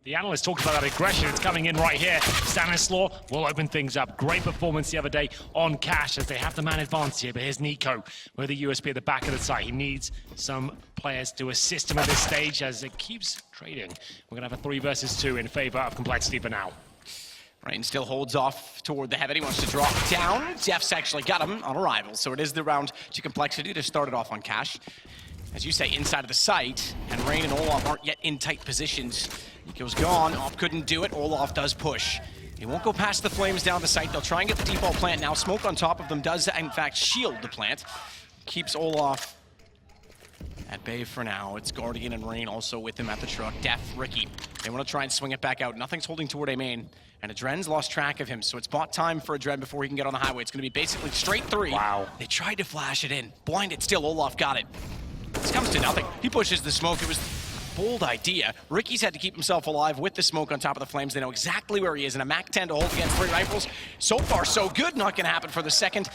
The analyst talked about that aggression. It's coming in right here. Stanislaw will open things up. Great performance the other day on Cash as they have the man advance here. But here's Nico with the USP at the back of the site. He needs some players to assist him at this stage as it keeps trading. We're going to have a 3 versus 2 in favor of compLexity for now. Rain still holds off toward the heaven. He wants to drop down. Jeff's actually got him on arrival. So it is the round to compLexity to start it off on Cash. As you say, inside of the site, and Rain and Olof aren't yet in tight positions. Nico's gone, Op couldn't do it, Olof does push. He won't go past the flames down the site, they'll try and get the default plant now. Smoke on top of them does, in fact, shield the plant. Keeps Olof at bay for now. It's Guardian and Rain also with him at the truck. Def, Ricky, they want to try and swing it back out. Nothing's holding toward A main, and Adren's lost track of him, so it's bought time for Adren before he can get on the highway. It's going to be basically straight 3. Wow. They tried to flash it in. Blinded still, Olof got it. This comes to nothing. He pushes the smoke. It was a bold idea. Ricky's had to keep himself alive with the smoke on top of the flames. They know exactly where he is, and a Mac-10 to hold against 3 rifles. So far, so good. Not going to happen for the second.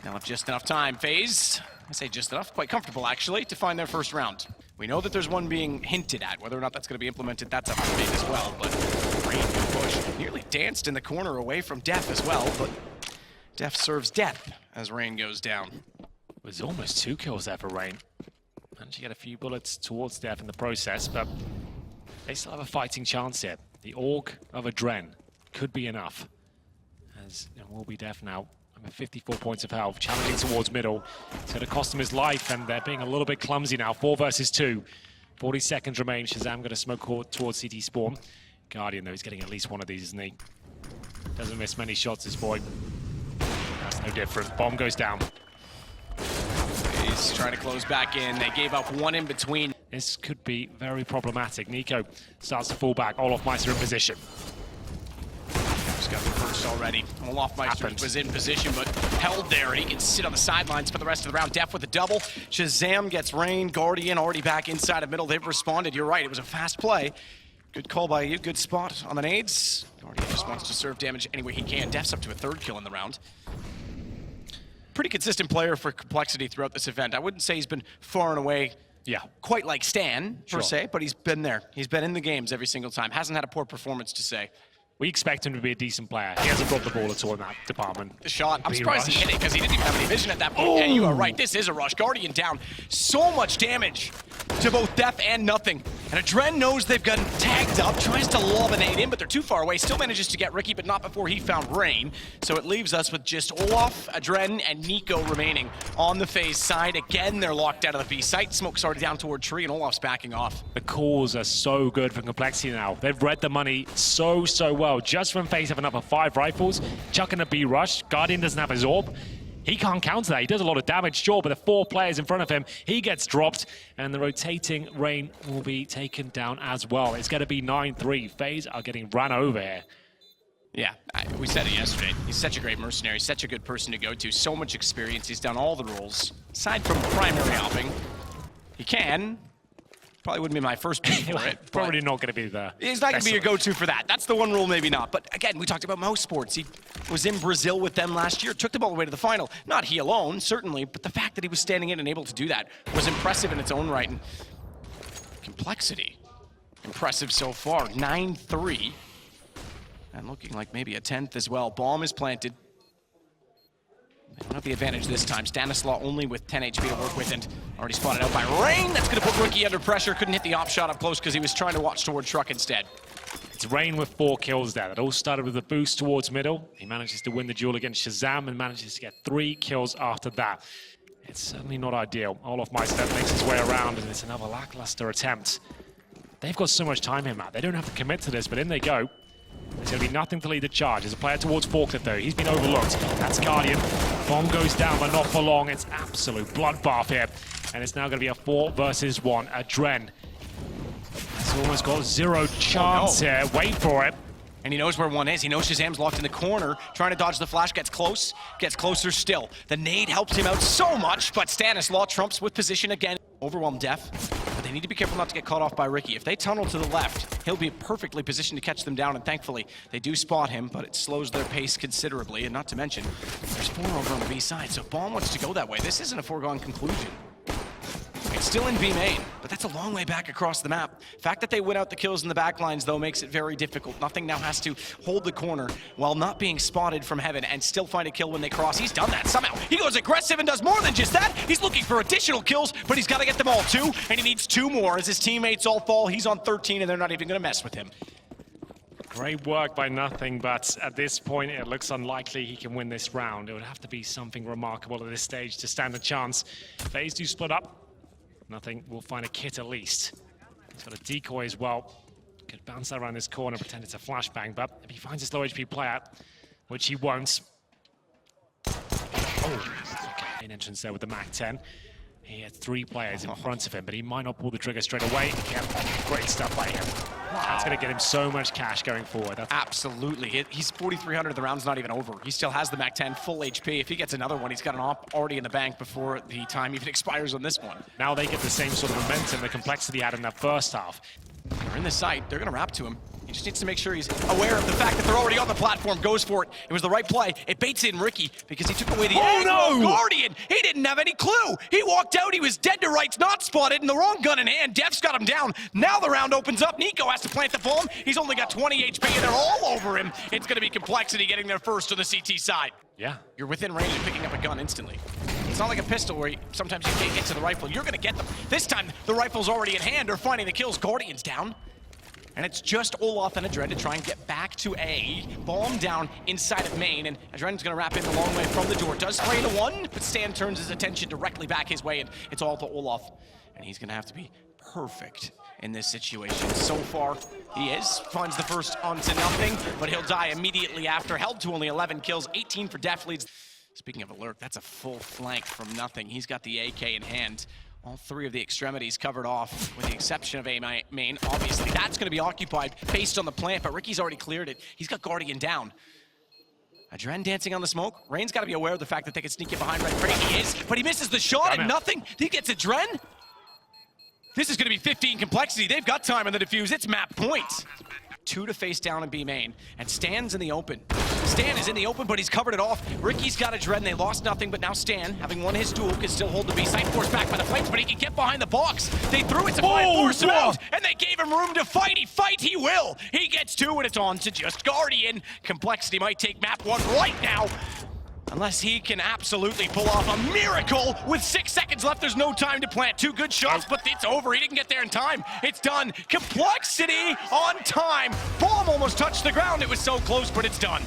Now with just enough time. FaZe, I say just enough, quite comfortable actually, to find their first round. We know that there's one being hinted at. Whether or not that's going to be implemented, that's up to FaZe as well. But Rain can push. Nearly danced in the corner away from Def as well, but Def serves death as Rain goes down. It was almost 2 kills there for Rain. Managed to get a few bullets towards Def in the process, but they still have a fighting chance here. The Org of Adren could be enough, as it will be Def now. I'm at 54 points of health, challenging towards middle. It's going to cost him his life, and they're being a little bit clumsy now. 4 versus 2. 40 seconds remain. Shazam going to smoke towards CT spawn. Guardian, though, he's getting at least one of these, isn't he? Doesn't miss many shots, this boy. That's no different. Bomb goes down. He's trying to close back in. They gave up one in between. This could be very problematic. Nico starts to fall back. Olofmeister in position. He's got the first already. Olofmeister was in position, but held there, and he can sit on the sidelines for the rest of the round. Def with a double. Shazam gets Rain. Guardian already back inside of middle. They've responded. You're right. It was a fast play. Good call by you. Good spot on the nades. Guardian just wants to serve damage any way he can. Def's up to a 3rd kill in the round. Pretty consistent player for compLexity throughout this event. I wouldn't say he's been far and away quite like Stan, per se, but he's been there. He's been in the games every single time. Hasn't had a poor performance to say. We expect him to be a decent player. He hasn't brought the ball at all in that department. The shot, I'm surprised he hit it because he didn't even have any vision at that point. And you are right, this is a rush. Guardian down. So much damage to both Def and Nothing. And Adren knows they've gotten tagged up, tries to lob a nade in, but they're too far away. Still manages to get Ricky, but not before he found Rain. So it leaves us with just Olof, Adren, and Nico remaining on the FaZe side. Again, they're locked out of the B site. Smoke's already down toward tree, and Olof's backing off. The calls are so good for compLexity now. They've read the money so well. Just from FaZe having up 5 rifles, chucking a B rush. Guardian doesn't have his orb. He can't counter that. He does a lot of damage, sure, but the 4 players in front of him, he gets dropped, and the rotating Rain will be taken down as well. It's going to be 9-3. FaZe are getting run over here. Yeah, we said it yesterday. He's such a great mercenary, such a good person to go to. So much experience. He's done all the roles. Aside from primary hopping, he can. Probably wouldn't be my first pick for it. Probably not going to be the He's not going to be your go-to for that. That's the one rule, maybe not. But again, we talked about mouse sports. He was in Brazil with them last year, took them all the way to the final. Not he alone, certainly, but the fact that he was standing in and able to do that was impressive in its own right. And compLexity, impressive so far. 9-3. And looking like maybe a 10th as well. Bomb is planted. They don't have the advantage this time. Stanislaw only with 10 HP to work with, and already spotted out by Rain. That's going to put Ricky under pressure. Couldn't hit the op shot up close because he was trying to watch toward truck instead. It's Rain with 4 kills there. It all started with a boost towards middle. He manages to win the duel against Shazam and manages to get 3 kills after that. It's certainly not ideal. Olofmeister makes his way around, and it's another lackluster attempt. They've got so much time here, Matt. They don't have to commit to this, but in they go. There's going to be nothing to lead the charge. There's a player towards Forklift, though. He's been overlooked. That's Guardian. Bomb goes down, but not for long. It's absolute bloodbath here. And it's now going to be a 4 versus 1. Adren has almost got 0 chance here. Wait for it. And he knows where one is. He knows Shazam's locked in the corner, trying to dodge the flash, gets close, gets closer still. The nade helps him out so much, but Stanislaw trumps with position again. Overwhelmed Def, but they need to be careful not to get caught off by Ricky. If they tunnel to the left, he'll be perfectly positioned to catch them down, and thankfully, they do spot him, but it slows their pace considerably, and not to mention, there's 4 over on the B side, so Bomb wants to go that way. This isn't a foregone conclusion. It's still in B main, but that's a long way back across the map. The fact that they win out the kills in the back lines, though, makes it very difficult. Nothing now has to hold the corner while not being spotted from heaven and still find a kill when they cross. He's done that somehow. He goes aggressive and does more than just that. He's looking for additional kills, but he's got to get them all too, and he needs 2 more as his teammates all fall. He's on 13, and they're not even going to mess with him. Great work by Nothing, but at this point, it looks unlikely he can win this round. It would have to be something remarkable at this stage to stand a chance. FaZe do split up. Nothing will find a kit at least. He's got a decoy as well. Could bounce that around this corner, pretend it's a flashbang, but if he finds his low HP player, which he won't. Oh, okay. Main entrance there with the Map1. He had 3 players in front of him, but he might not pull the trigger straight away. Yep, great stuff by him. That's going to get him so much cash going forward. Absolutely. He's 4,300. The round's not even over. He still has the Map1 full HP. If he gets another one, he's got an op already in the bank before the time even expires on this one. Now they get the same sort of momentum the complexity had in that first half. They're in the site. They're going to wrap to him. He just needs to make sure he's aware of the fact that they're already on the platform. Goes for it. It was the right play. It baits in Ricky because he took away the Guardian. He didn't have any clue. He walked out. He was dead to rights, not spotted, and the wrong gun in hand. Def's got him down. Now the round opens up. Nico has to plant the bomb. He's only got 20 HP, and they're all over him. It's going to be complexity getting there first on the CT side. Yeah. You're within range of picking up a gun instantly. It's not like a pistol where sometimes you can't get to the rifle. You're going to get them. This time, the rifle's already in hand. They're finding the kills. Guardian's down. And it's just Olaf and Adren to try and get back to A. Bomb down inside of main, and Adren's gonna wrap in the long way from the door. Does spray into 1, but Stan turns his attention directly back his way, and it's all to Olaf. And he's gonna have to be perfect in this situation. So far, he is. Finds the first onto Nothing, but he'll die immediately after. Held to only 11 kills, 18 for Def leads. Speaking of alert, that's a full flank from Nothing. He's got the AK in hand. All 3 of the extremities covered off, with the exception of A main. Obviously, that's going to be occupied based on the plant, but Ricky's already cleared it. He's got Guardian down. Adren dancing on the smoke. Rain's got to be aware of the fact that they can sneak in behind Red Crate. He is, but he misses the shot and Nothing. He gets Adren. This is going to be 15 complexity. They've got time on the defuse. It's map point. 2 to face down in B main, and Stan's in the open. Stan is in the open, but he's covered it off. Ricky's got Adren. They lost Nothing, but now Stan, having won his duel, can still hold the B site. Forced back by the flames, but he can get behind the box. They threw it to force him out, and they gave him room to fight. He will. He gets 2, and it's on to just Guardian. Complexity might take Map1 right now, unless he can absolutely pull off a miracle. With 6 seconds left, there's no time to plant. 2 good shots, but it's over. He didn't get there in time. It's done. Complexity on time. Bomb almost touched the ground. It was so close, but it's done.